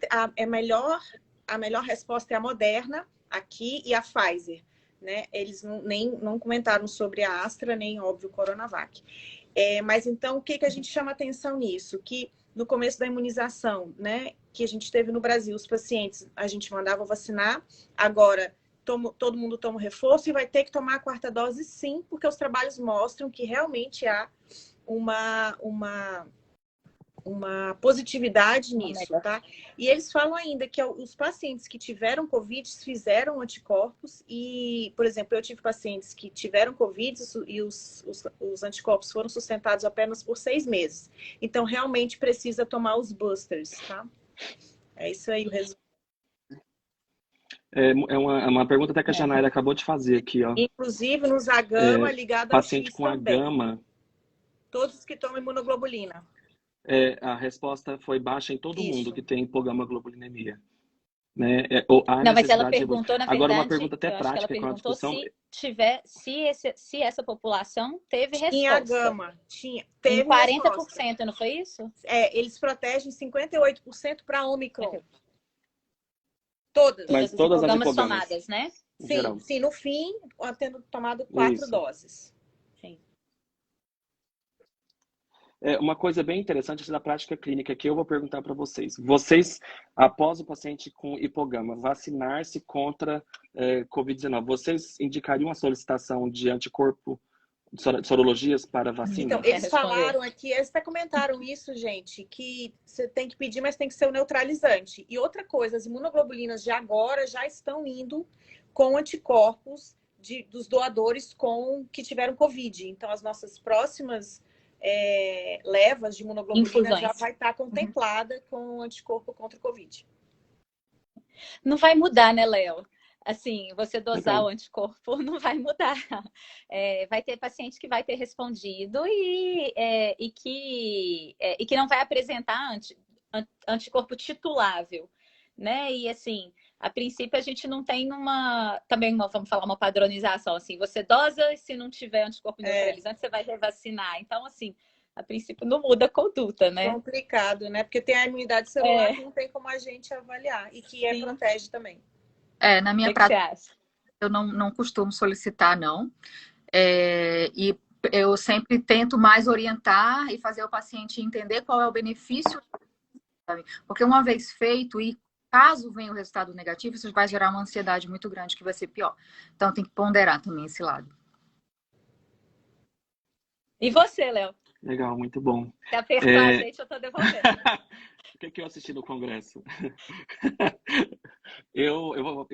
A melhor resposta é a Moderna, aqui, e a Pfizer. Né? Eles não comentaram sobre a Astra, nem, óbvio, o Coronavac. Mas, então, o que a gente chama atenção nisso? Que no começo da imunização, né, que a gente teve no Brasil, os pacientes, a gente mandava vacinar, agora... todo mundo toma o reforço e vai ter que tomar a quarta dose, sim, porque os trabalhos mostram que realmente há uma positividade nisso, tá? E eles falam ainda que os pacientes que tiveram Covid fizeram anticorpos e, por exemplo, eu tive pacientes que tiveram Covid e os anticorpos foram sustentados apenas por 6 meses. Então, realmente precisa tomar os boosters, tá? É isso aí o resultado. É uma pergunta até que a Janaíra acabou de fazer aqui, ó. Inclusive, nos a gama ligado ao paciente X com também. a gama. Todos que tomam imunoglobulina. A resposta foi baixa em todo mundo que tem hipogamaglobulinemia. Né? Não, mas ela perguntou, na verdade, agora, uma pergunta até eu acho que prática ela com a perguntou discussão... se essa população teve resposta. Tinha a gama. Teve 40%, resposta. não foi isso? Eles protegem 58% para Ômicron. Todas. Mas todas as hipogamas somadas, né? Sim, no fim, tendo tomado 4 doses. Sim. Uma coisa bem interessante da prática clínica que eu vou perguntar para vocês. Vocês, após o paciente com hipogama vacinar-se contra Covid-19, vocês indicariam a solicitação de anticorpo, sorologias para vacina? Então, eles falaram aqui, eles até comentaram isso, gente, que você tem que pedir, mas tem que ser o neutralizante. E outra coisa, as imunoglobulinas de agora já estão indo com anticorpos dos doadores que tiveram Covid. Então, as nossas próximas levas de imunoglobulina já vai estar contemplada com anticorpo contra o Covid. Não vai mudar, né, Léo? Assim, você dosar o anticorpo não vai mudar. Vai ter paciente que vai ter respondido e que não vai apresentar anticorpo titulável, né? E assim, a princípio a gente não tem vamos falar, uma padronização, assim, você dosa e se não tiver anticorpo neutralizante, você vai revacinar. Então, assim, a princípio não muda a conduta, né? Complicado, né? Porque tem a imunidade celular que não tem como a gente avaliar e que protege também. Na minha prática, eu não costumo solicitar, não. E eu sempre tento mais orientar e fazer o paciente entender qual é o benefício. Porque uma vez feito, e caso venha o resultado negativo, isso vai gerar uma ansiedade muito grande, que vai ser pior. Então, tem que ponderar também esse lado. E você, Léo? Legal, muito bom. Se apertar a gente, eu tô devolvendo. O que eu assisti no Congresso? Eu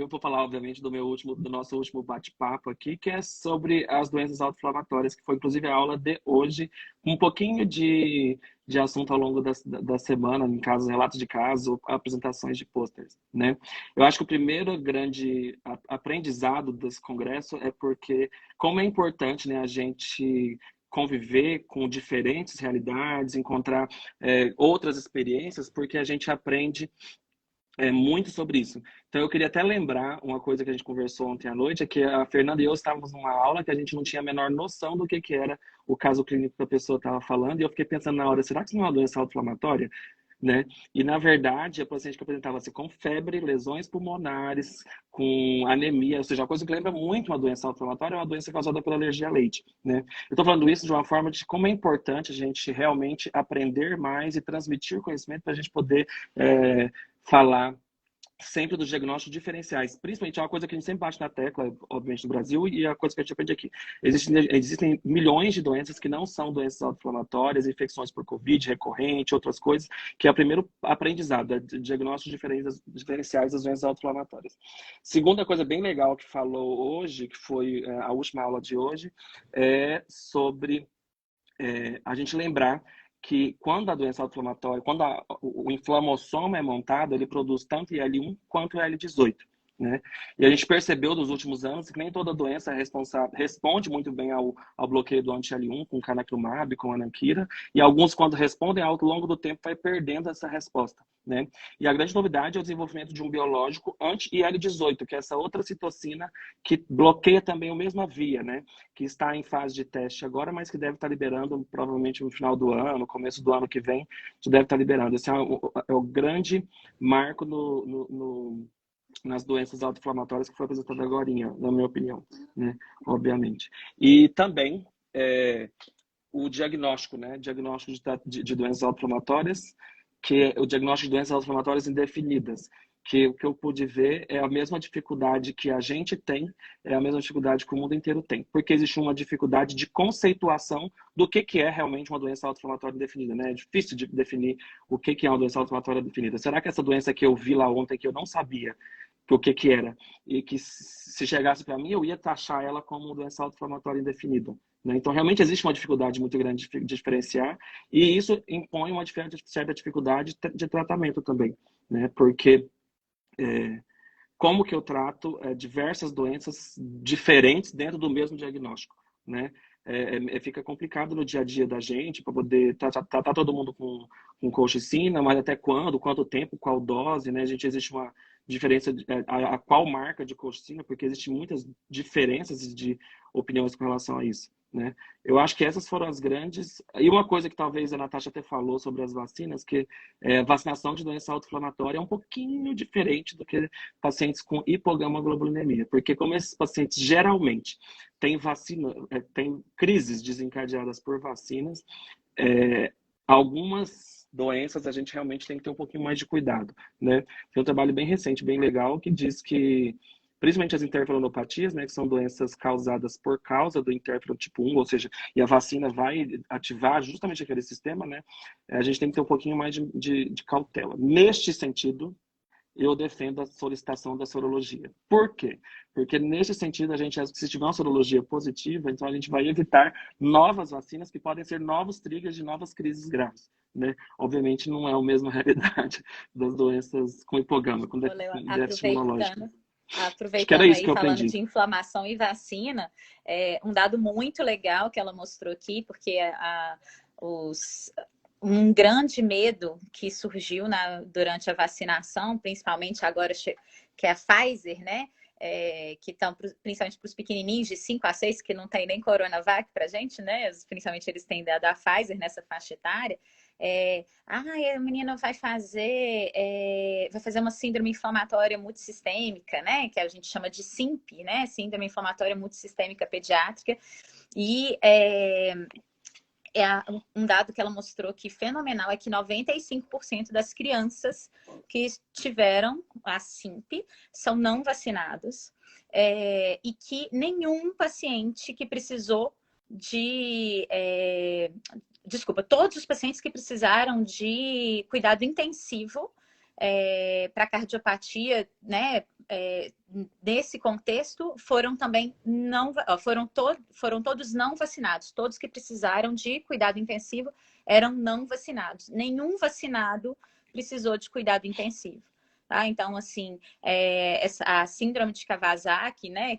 vou falar, obviamente, do nosso último bate-papo aqui, que é sobre as doenças autoinflamatórias, que foi, inclusive, a aula de hoje, um pouquinho de assunto ao longo da semana, em casos, relatos de caso, apresentações de pôsteres, né? Eu acho que o primeiro grande aprendizado desse congresso é porque, como é importante, né, a gente conviver com diferentes realidades, encontrar outras experiências, porque a gente aprende muito sobre isso. Então, eu queria até lembrar uma coisa que a gente conversou ontem à noite, é que a Fernanda e eu estávamos numa aula que a gente não tinha a menor noção do que era o caso clínico que a pessoa estava falando, e eu fiquei pensando na hora, será que isso não é uma doença autoinflamatória? Né? E, na verdade, a paciente que apresentava-se com febre, lesões pulmonares, com anemia, ou seja, uma coisa que lembra muito uma doença autoinflamatória é uma doença causada pela alergia a leite, né? Eu estou falando isso de uma forma de como é importante a gente realmente aprender mais e transmitir conhecimento para a gente poder falar sempre dos diagnósticos diferenciais. Principalmente é uma coisa que a gente sempre bate na tecla, obviamente, no Brasil, e é a coisa que a gente aprende aqui. Existem milhões de doenças que não são doenças autoinflamatórias, infecções por Covid recorrente, outras coisas, que é o primeiro aprendizado, diagnósticos diferenciais das doenças autoinflamatórias. Segunda coisa bem legal que falou hoje, que foi a última aula de hoje, é sobre a gente lembrar que quando a doença autoinflamatória, quando o inflamossoma é montado, ele produz tanto IL-1 quanto IL-18, né? E a gente percebeu nos últimos anos que nem toda doença responde muito bem ao bloqueio do anti-IL-1 com canakinumab, com ananquira, e alguns, quando respondem, ao longo do tempo vai perdendo essa resposta, né? E a grande novidade é o desenvolvimento de um biológico anti-IL-18, que é essa outra citocina que bloqueia também a mesma via, né? Que está em fase de teste agora, mas que deve estar liberando provavelmente no final do ano, começo do ano que vem, já deve estar liberando. Esse é o grande marco nas doenças autoinflamatórias que foi apresentado agora, na minha opinião, né? Obviamente. E também o diagnóstico, né? Diagnóstico de doenças autoinflamatórias, que é o diagnóstico de doenças autoinflamatórias indefinidas, que o que eu pude ver é a mesma dificuldade que a gente tem, é a mesma dificuldade que o mundo inteiro tem, porque existe uma dificuldade de conceituação do que é realmente uma doença autoinflamatória indefinida, né? É difícil de definir o que é uma doença autoinflamatória indefinida. Será que essa doença que eu vi lá ontem, que eu não sabia o que era, e que se chegasse para mim, eu ia taxar ela como doença autoinflamatória indefinida, né? Então, realmente existe uma dificuldade muito grande de diferenciar, e isso impõe uma certa dificuldade de tratamento também, né? Porque como que eu trato diversas doenças diferentes dentro do mesmo diagnóstico, né? Fica complicado no dia a dia da gente para poder tratar todo mundo com colchicina, mas até quando, quanto tempo, qual dose, né? Existe uma diferença a qual marca de colchicina, porque existem muitas diferenças de opiniões com relação a isso, né? Eu acho que essas foram as grandes... E uma coisa que talvez a Natasha até falou sobre as vacinas, que vacinação de doença autoinflamatória é um pouquinho diferente do que pacientes com hipogama-globulinemia, porque como esses pacientes geralmente têm crises desencadeadas por vacinas, algumas doenças a gente realmente tem que ter um pouquinho mais de cuidado, né? Tem um trabalho bem recente, bem legal, que diz que principalmente as interferonopatias, né, que são doenças causadas por causa do interferon tipo 1, ou seja, e a vacina vai ativar justamente aquele sistema, né? A gente tem que ter um pouquinho mais de cautela. Neste sentido, eu defendo a solicitação da sorologia. Por quê? Porque, nesse sentido, se tiver uma sorologia positiva, então a gente vai evitar novas vacinas que podem ser novos triggers de novas crises graves, né? Obviamente, não é a mesma realidade das doenças com hipogama, com déficit imunológico. Acho que era isso aí, que eu falando aprendi. de inflamação e vacina, um dado muito legal que ela mostrou aqui, porque um grande medo que surgiu durante a vacinação, principalmente agora que é a Pfizer, né? Que estão principalmente para os pequenininhos de 5 a 6, que não tem nem Coronavac para a gente, né? Principalmente eles têm da Pfizer nessa faixa etária. A menina vai fazer uma síndrome inflamatória multissistêmica, né? Que a gente chama de SIMP, né? Síndrome inflamatória multissistêmica pediátrica. E um dado que ela mostrou que fenomenal é que 95% das crianças que tiveram a SIMP são não vacinados, e que nenhum paciente que precisou de... desculpa, todos os pacientes que precisaram de cuidado intensivo para cardiopatia, né, nesse contexto, foram também foram todos não vacinados. Todos que precisaram de cuidado intensivo eram não vacinados. Nenhum vacinado precisou de cuidado intensivo. Tá? Então, assim, a síndrome de Kawasaki, né,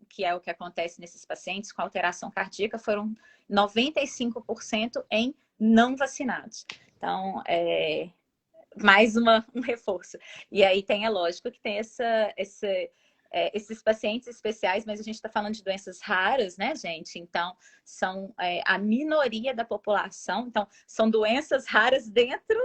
que é o que acontece nesses pacientes com alteração cardíaca, foram 95% em não vacinados. Então, mais um reforço. E aí é lógico que tem esses pacientes especiais, mas a gente está falando de doenças raras, né, gente? Então, são a minoria da população. Então, são doenças raras dentro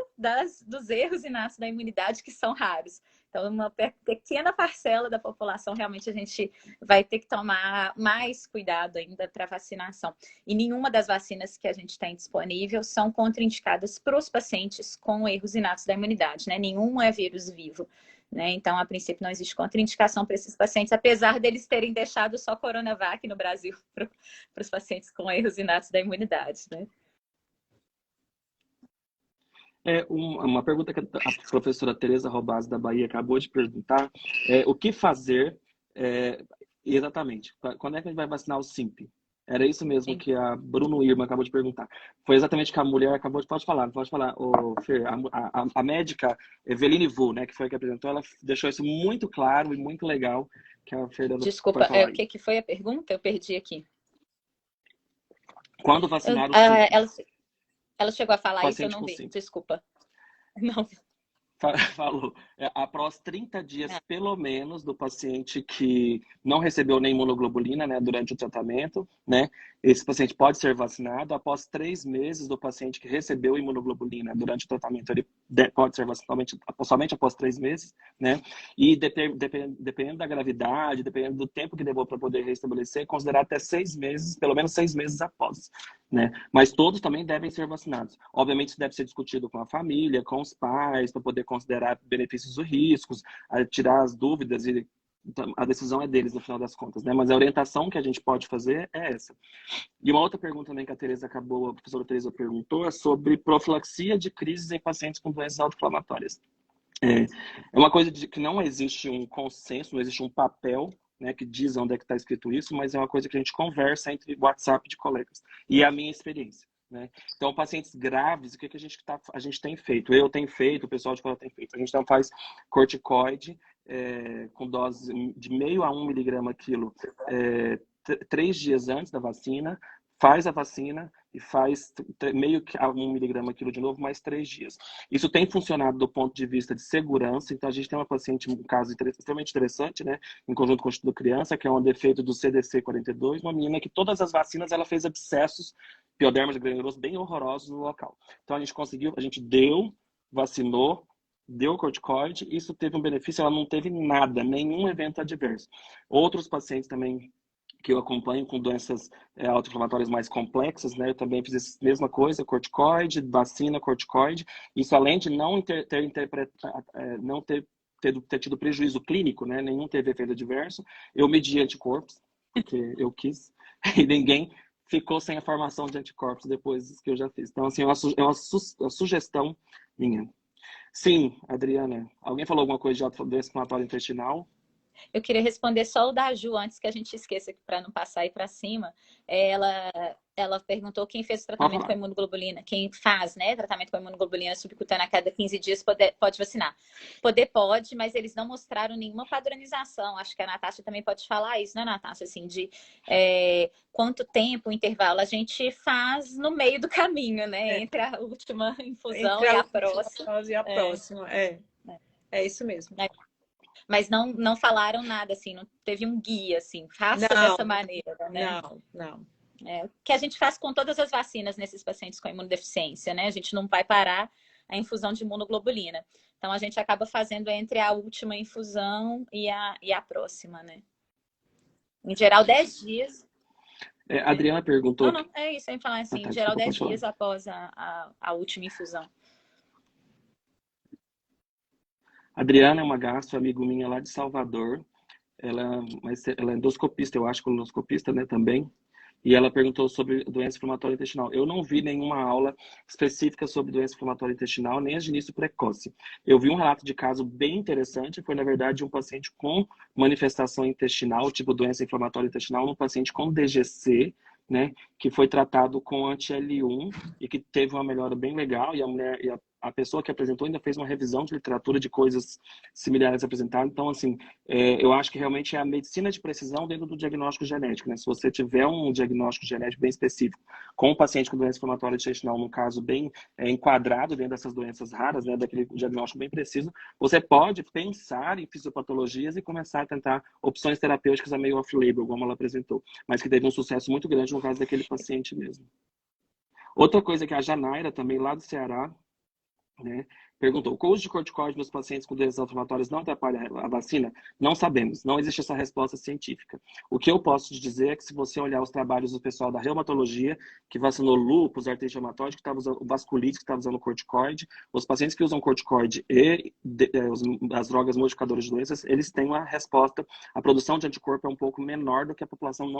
dos erros inatos da imunidade que são raros. Então, uma pequena parcela da população, realmente, a gente vai ter que tomar mais cuidado ainda para vacinação. E nenhuma das vacinas que a gente tem disponível são contraindicadas para os pacientes com erros inatos da imunidade, né? Nenhum é vírus vivo, né? Então, a princípio, não existe contraindicação para esses pacientes, apesar deles terem deixado só Coronavac no Brasil para os pacientes com erros inatos da imunidade, né? Uma pergunta que a professora Tereza Robaz, da Bahia, acabou de perguntar. O que fazer exatamente? Quando é que a gente vai vacinar o SIMP? Era isso mesmo que a Bruno Irma acabou de perguntar. Foi exatamente o que a mulher acabou de... Pode falar. Fer, a médica Eveline Vu, né, que foi a que apresentou, ela deixou isso muito claro e muito legal. Que a Fernanda Desculpa, o que foi a pergunta? Eu perdi aqui. Quando vacinar o SIMP? Ela chegou a falar Paciente isso, eu não vi. SIMP. Desculpa. Não. Falou. Após 30 dias, pelo menos, do paciente que não recebeu nem imunoglobulina, né, durante o tratamento, né, esse paciente pode ser vacinado. Após 3 meses do paciente que recebeu imunoglobulina durante o tratamento, ele pode ser vacinado somente após 3 meses, né, e dependendo da gravidade, dependendo do tempo que levou para poder restabelecer, considerar até 6 meses, pelo menos 6 meses após, né, mas todos também devem ser vacinados. Obviamente, isso deve ser discutido com a família, com os pais, para poder considerar benefícios e riscos, tirar as dúvidas, e a decisão é deles no final das contas, né? Mas a orientação que a gente pode fazer é essa. E uma outra pergunta também que a professora Tereza perguntou é sobre profilaxia de crises em pacientes com doenças autoinflamatórias. É uma coisa que não existe um consenso, não existe um papel, né, que diz onde é que está escrito isso, mas é uma coisa que a gente conversa entre WhatsApp de colegas. E é a minha experiência. Né? Então, pacientes graves, o que a gente tem feito? Eu tenho feito, o pessoal de fora tem feito. A gente então faz corticoide com dose de 0,5 a 1 miligrama quilo 3 dias antes da vacina, faz a vacina e faz 0,5 a 1 miligrama quilo de novo, mais 3 dias. Isso tem funcionado do ponto de vista de segurança. Então, a gente tem uma paciente, um caso extremamente interessante, né, em conjunto com o Instituto Criança, que é um defeito do CDC 42, uma menina que todas as vacinas ela fez abscessos piodermas granulosos bem horrorosos no local. Então, a gente vacinou, deu corticoide, isso teve um benefício, ela não teve nada, nenhum evento adverso. Outros pacientes também que eu acompanho com doenças autoinflamatórias mais complexas, né? Eu também fiz a mesma coisa, corticoide, vacina, corticoide. Isso além de não ter tido prejuízo clínico, né? Nenhum teve efeito adverso. Eu medi anticorpos, porque eu quis, e ninguém ficou sem a formação de anticorpos depois que eu já fiz. Então, assim, é uma sugestão minha. Sim, Adriana, alguém falou alguma coisa de doença inflamatória intestinal? Eu queria responder só o da Ju, antes que a gente esqueça, para não passar aí para cima. Ela perguntou quem fez o tratamento com imunoglobulina. Quem faz, né, tratamento com imunoglobulina subcutânea a cada 15 dias pode vacinar. Pode, mas eles não mostraram nenhuma padronização. Acho que a Natasha também pode falar isso, né, Natasha? Assim, de quanto tempo, o intervalo. A gente faz no meio do caminho, né? Entre a última infusão e a próxima. É isso mesmo. Mas não falaram nada, assim, não teve um guia, assim, faça dessa maneira, né? Não. O que a gente faz com todas as vacinas nesses pacientes com imunodeficiência, né? A gente não vai parar a infusão de imunoglobulina. Então, a gente acaba fazendo entre a última infusão e a próxima, né? Em geral, 10 dias. A Adriana perguntou... Não, é isso, eu ia falar assim, tá, em geral desculpa, 10 pode dias falar. após a última infusão. A Adriana é uma gastro, amigo minha lá de Salvador. Mas ela é endoscopista, eu acho, colonoscopista, né, também. E ela perguntou sobre doença inflamatória intestinal. Eu não vi nenhuma aula específica sobre doença inflamatória intestinal, nem as de início precoce. Eu vi um relato de caso bem interessante, foi, na verdade, um paciente com manifestação intestinal, tipo doença inflamatória intestinal, um paciente com DGC, né, que foi tratado com anti-L1 e que teve uma melhora bem legal, e a pessoa que apresentou ainda fez uma revisão de literatura de coisas similares apresentadas. Então, assim, eu acho que realmente é a medicina de precisão dentro do diagnóstico genético, né? Se você tiver um diagnóstico genético bem específico, com um paciente com doença inflamatória intestinal, no caso bem enquadrado dentro dessas doenças raras, né, daquele diagnóstico bem preciso, você pode pensar em fisiopatologias e começar a tentar opções terapêuticas a meio off-label, como ela apresentou, mas que teve um sucesso muito grande no caso daquele paciente mesmo. Outra coisa que a Janaira, também lá do Ceará, né, perguntou: o uso de corticoide nos pacientes com doenças inflamatórias não atrapalha a vacina? Não sabemos, não existe essa resposta científica. O que eu posso te dizer é que se você olhar os trabalhos do pessoal da reumatologia, que vacinou lúpus, artrite reumatoide, que estava usando vasculite, que estava usando corticoide, os pacientes que usam corticoide e as drogas modificadoras de doenças, eles têm uma resposta, a produção de anticorpo é um pouco menor do que a população que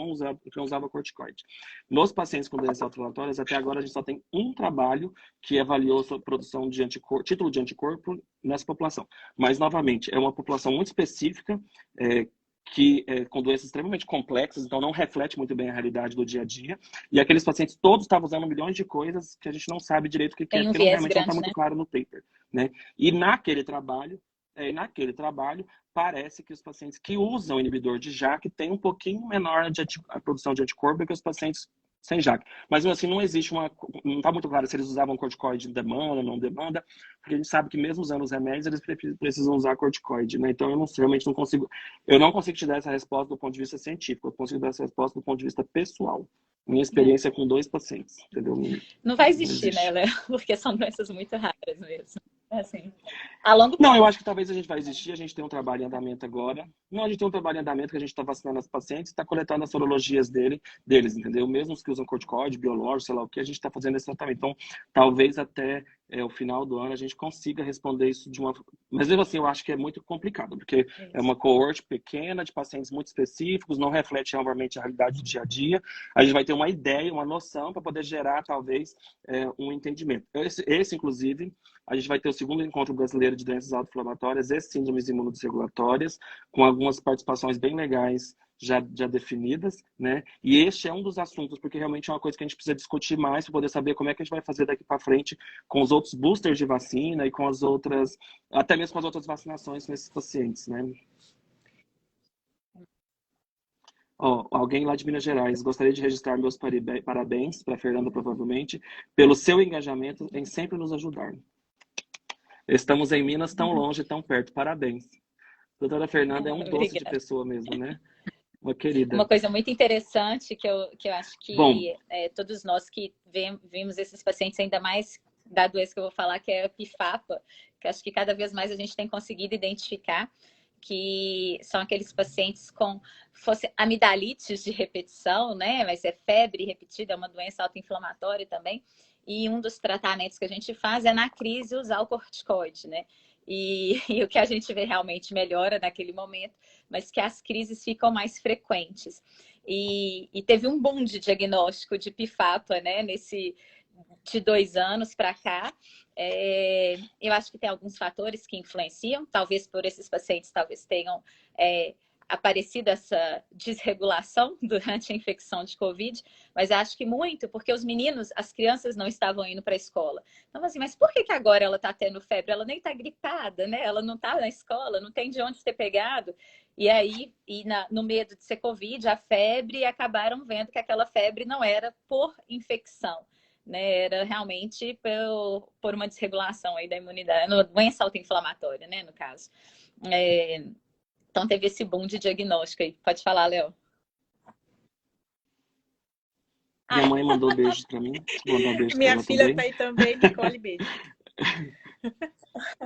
não usava corticoide. Nos pacientes com doenças inflamatórias, até agora a gente só tem um trabalho que avaliou a produção de anticorpo, título de anticorpo nessa população. Mas, novamente, é uma população muito específica, com doenças extremamente complexas, então não reflete muito bem a realidade do dia a dia. E aqueles pacientes todos estavam usando milhões de coisas que a gente não sabe direito o que é, porque realmente não está muito claro no paper, né? E naquele trabalho, parece que os pacientes que usam inibidor de JAK têm um pouquinho menor a produção de anticorpo que os pacientes sem JAK. Mas, assim, não existe não está muito claro se eles usavam corticoide de demanda, não demanda, porque a gente sabe que mesmo usando os remédios, eles precisam usar corticoide, né? Então, realmente não consigo te dar essa resposta do ponto de vista científico, eu consigo dar essa resposta do ponto de vista pessoal. Minha experiência é com 2 pacientes, entendeu? Não vai existir, né, Léo? Porque são doenças muito raras mesmo. Assim, não, eu acho que talvez a gente vai existir, a gente tem um trabalho em andamento agora. Não, a gente tem um trabalho em andamento que a gente está vacinando as pacientes, está coletando as sorologias deles, entendeu? Mesmo os que usam corticoide, biológico, sei lá o que, a gente está fazendo esse tratamento. Então, talvez até o final do ano a gente consiga responder isso de uma... Mas mesmo assim, eu acho que é muito complicado, porque é uma coorte pequena, de pacientes muito específicos, não reflete realmente a realidade do dia a dia. A gente vai ter uma ideia, uma noção para poder gerar, talvez, um entendimento. Esse, inclusive, a gente vai ter o segundo encontro brasileiro de doenças autoinflamatórias e síndromes imunodesregulatórias, com algumas participações bem legais já definidas, né? E este é um dos assuntos, porque realmente é uma coisa que a gente precisa discutir mais para poder saber como é que a gente vai fazer daqui para frente com os outros boosters de vacina e com as outras, até mesmo com as outras vacinações nesses pacientes, né? Alguém lá de Minas Gerais: gostaria de registrar meus parabéns para a Fernanda, provavelmente, pelo seu engajamento em sempre nos ajudar. Estamos em Minas, tão longe, tão perto. Parabéns. Doutora Fernanda é um doce de pessoa mesmo, né? Uma querida. Uma coisa muito interessante que eu acho que todos nós que vimos esses pacientes, ainda mais da doença que eu vou falar, que é a PIFAPA, que acho que cada vez mais a gente tem conseguido identificar, que são aqueles pacientes com amidalites de repetição, né? Mas é febre repetida, é uma doença autoinflamatória também. E um dos tratamentos que a gente faz é na crise usar o corticoide, né? E o que a gente vê realmente melhora naquele momento, mas que as crises ficam mais frequentes. E teve um boom de diagnóstico de PIFAPA, né? De 2 anos para cá. Eu acho que tem alguns fatores que influenciam, talvez por esses pacientes tenham aparecido essa desregulação durante a infecção de Covid, mas acho que muito porque as crianças não estavam indo para a escola. Então, assim, mas por que agora ela está tendo febre? Ela nem está gripada, né? Ela não está na escola, não tem de onde ter pegado. E aí, no medo de ser Covid, a febre, acabaram vendo que aquela febre não era por infecção, né? Era realmente por uma desregulação aí da imunidade, uma doença autoinflamatória, né, no caso. Então teve esse boom de diagnóstico aí. Pode falar, Léo. Minha mãe mandou beijos para mim. Vou mandar um beijo Minha pra ela filha também. está aí também, Nicole, beijo.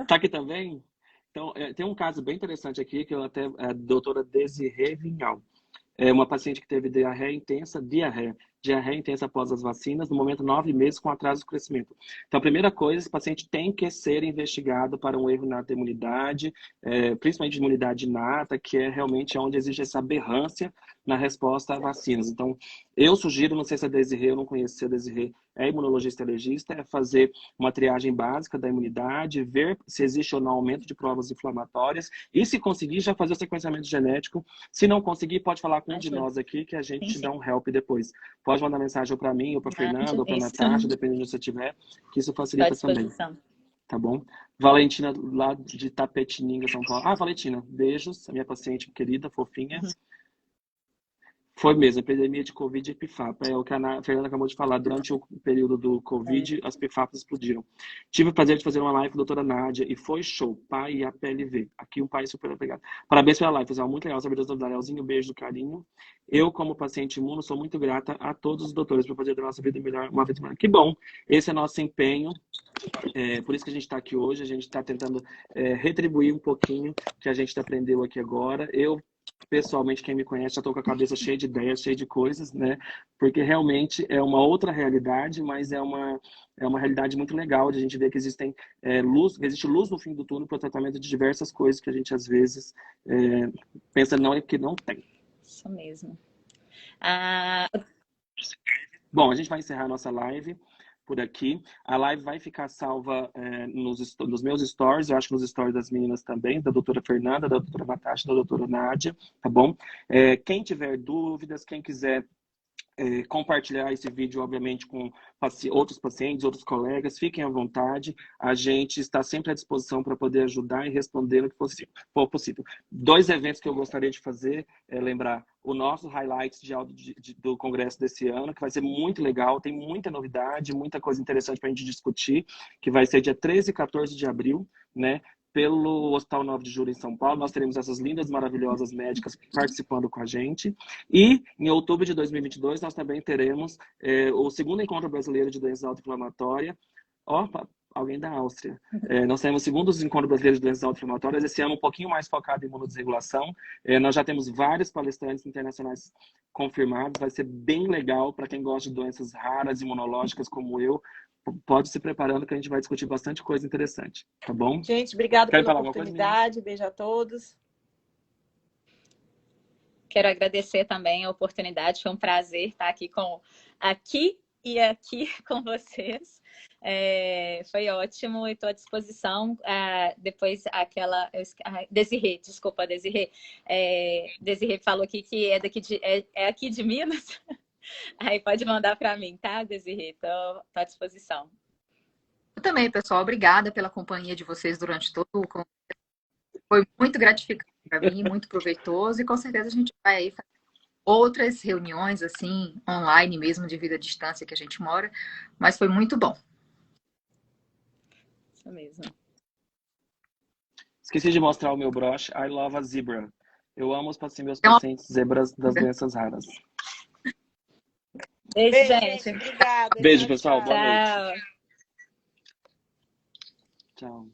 Tá aqui também? Então, tem um caso bem interessante aqui, que a doutora Desirê Vinhal. É uma paciente que teve diarreia intensa após as vacinas, no momento 9 meses com atraso do crescimento. Então, a primeira coisa, esse paciente tem que ser investigado para um erro na imunidade, principalmente de imunidade inata, que é realmente onde existe essa aberrância na resposta a vacinas. Então, eu sugiro, não sei se a Desirê, eu não conheci a Desirê, é imunologista e alergista, é fazer uma triagem básica da imunidade, ver se existe ou não aumento de provas inflamatórias, e se conseguir, já fazer o sequenciamento genético. Se não conseguir, pode falar com um de nós aqui, que a gente te dá um help depois. Pode mandar mensagem ou para mim, ou para Fernanda, ou para Natasha, dependendo de onde você estiver, que isso facilita também. Tá bom? Valentina, lá de Tapetininga, São Paulo. Ah, Valentina, beijos, a minha paciente querida, fofinha. Foi mesmo, epidemia de Covid e PIFAP. É o que a Fernanda acabou de falar. Durante o período do Covid, as PIFAPs explodiram. Tive o prazer de fazer uma live com a doutora Nádia e foi show. Pai e a PLV. Aqui um pai super obrigado. Parabéns pela live, pessoal. Muito legal saber das novidades. Elzinho, beijo do carinho. Eu, como paciente imuno, sou muito grata a todos os doutores por fazer da nossa vida melhor uma vez mais. Que bom. Esse é nosso empenho. Por isso que a gente está aqui hoje. A gente está tentando retribuir um pouquinho que a gente aprendeu aqui agora. Eu, pessoalmente, quem me conhece, já estou com a cabeça cheia de ideias, cheia de coisas, né? Porque realmente é uma outra realidade, mas é uma realidade muito legal de a gente ver que existe luz no fim do túnel para o tratamento de diversas coisas que a gente, às vezes, pensa não é que não tem. Isso mesmo. Bom, a gente vai encerrar a nossa live por aqui. A live vai ficar salva nos meus stories, eu acho que nos stories das meninas também, da doutora Fernanda, da doutora Natasha, da doutora Nádia, tá bom? Quem tiver dúvidas, quem quiser compartilhar esse vídeo, obviamente, com outros pacientes, outros colegas, fiquem à vontade. A gente está sempre à disposição para poder ajudar e responder no que for possível. 2 eventos que eu gostaria de fazer, lembrar o nosso highlights do congresso desse ano, que vai ser muito legal, tem muita novidade, muita coisa interessante para a gente discutir, que vai ser dia 13 e 14 de abril, né? Pelo Hospital 9 de Julho em São Paulo. Nós teremos essas lindas, maravilhosas médicas participando com a gente. E em outubro de 2022, nós também teremos o segundo encontro brasileiro de doenças autoinflamatórias. Alguém da Áustria. Nós temos o segundo encontro brasileiro de doenças autoinflamatórias, esse ano um pouquinho mais focado em imunodesregulação. Nós já temos vários palestrantes internacionais confirmados. Vai ser bem legal para quem gosta de doenças raras, imunológicas como eu. Pode se preparando que a gente vai discutir bastante coisa interessante, tá bom? Gente, obrigada pela oportunidade. Beijo a todos. Quero agradecer também a oportunidade. Foi um prazer estar aqui aqui com vocês. Foi ótimo e estou à disposição. Depois Desirê, desculpa, Desirê. Desirê falou aqui que é aqui de Minas. Aí pode mandar para mim, tá, Desirê? Estou à disposição. Eu também, pessoal. Obrigada pela companhia de vocês durante todo o congresso. Foi muito gratificante para mim, muito proveitoso. E com certeza a gente vai aí fazer outras reuniões, assim, online mesmo, devido à distância que a gente mora. Mas foi muito bom. Isso mesmo. Esqueci de mostrar o meu broche. I love a zebra. Eu amo meus pacientes zebras das doenças raras. Beijo, gente. Obrigada. Beijo, pessoal. Boa noite. Tchau.